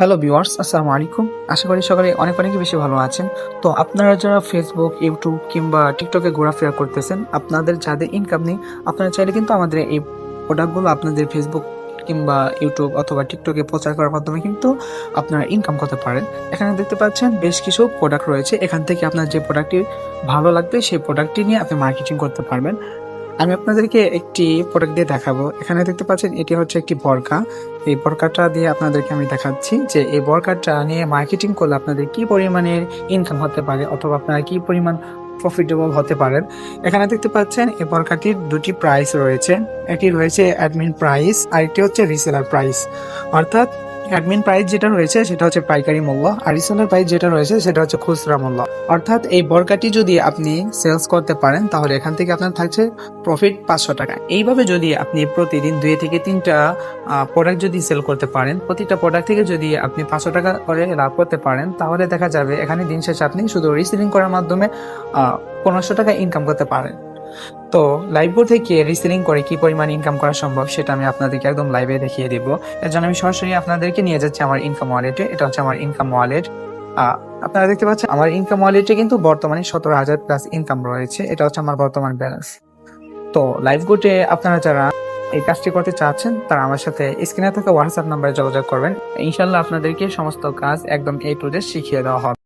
Hello viewers, আসসালামু আলাইকুম। আশা করি সকালে অনেক অনেক বেশি ভালো আছেন। তো আপনারা যারা ফেসবুক, ইউটিউব কিংবা টিকটকে ঘোরাফেরা করতেছেন, আপনাদের যাদের ইনকাম নেই, আপনারা চাইলে কিন্তু আমাদের এই প্রোডাক্টগুলো আপনাদের ফেসবুক কিংবা ইউটিউব অথবা টিকটকে প্রচার করার মাধ্যমে কিন্তু আপনারা ইনকাম করতে পারেন। এখানে দেখতে পাচ্ছেন বেশ কিছু প্রোডাক্ট রয়েছে। এখান থেকে আপনার যে প্রোডাক্টটি ভালো লাগবে সেই প্রোডাক্টটি নিয়ে আপনি মার্কেটিং করতে পারবেন। আমি আপনাদেরকে একটি প্রোডাক্ট দিয়ে দেখাবো। এখানে দেখতে পাচ্ছেন এটি হচ্ছে একটি বরকা। এই বরকাটা দিয়ে আপনাদেরকে আমি দেখাচ্ছি যে এই বরকাটা নিয়ে মার্কেটিং করলে আপনাদের কি পরিমাণের ইনকাম হতে পারে অথবা আপনারা কি পরিমাণ প্রফিটেবল হতে পারেন। এখানে দেখতে পাচ্ছেন এই বরকাটির দুটি প্রাইস রয়েছে। একটি রয়েছে অ্যাডমিন প্রাইস, আরেকটি হচ্ছে রিসেলার প্রাইস। অর্থাৎ অ্যাডমিন প্রাইস যেটা রয়েছে সেটা হচ্ছে পাইকারি মূল্য, আর রিসেলার প্রাইস যেটা রয়েছে সেটা হচ্ছে খুচরা মূল্য। অর্থাৎ এই বরকাটি যদি আপনি সেলস করতে পারেন তাহলে এখান থেকে আপনার থাকছে প্রফিট 500 টাকা। এইভাবে যদি আপনি প্রতিদিন 2 থেকে 3টা প্রোডাক্ট যদি সেল করতে পারেন, প্রতিটা প্রোডাক্ট থেকে যদি আপনি 500 টাকা করে লাভ করতে পারেন, তাহলে দেখা যাবে এখানে দিন শেষে আপনি শুধু রিসেলিং করার মাধ্যমে 1500 টাকা ইনকাম করতে পারেন। তো লাইভবোর্ড থেকে রিসেলিং করে কি পরিমাণ ইনকাম করা সম্ভব সেটা আমি আপনাদেরকে একদম লাইভে দেখিয়ে দিব। এর জন্য আমি সরাসরি আপনাদেরকে নিয়ে যাচ্ছি আমার ইনকাম ওয়ালেটে। এটা হচ্ছে আমার ইনকাম ওয়ালেট। আপনারা দেখতে পাচ্ছেন আমার ইনকাম ওয়ালেটে কিন্তু বর্তমানে 17,000 প্লাস ইনকাম রয়েছে। এটা হচ্ছে আমার বর্তমান ব্যালেন্স। তো লাইভবোর্ডে আপনারা যারা এই কাজটি করতে চাচ্ছেন তারা আমার সাথে স্ক্রিনে থাকা হোয়াটসঅ্যাপ নাম্বারে যোগাযোগ করবেন। ইনশাল্লাহ আপনাদেরকে সমস্ত কাজ একদম A to Z শিখিয়ে দেওয়া হবে।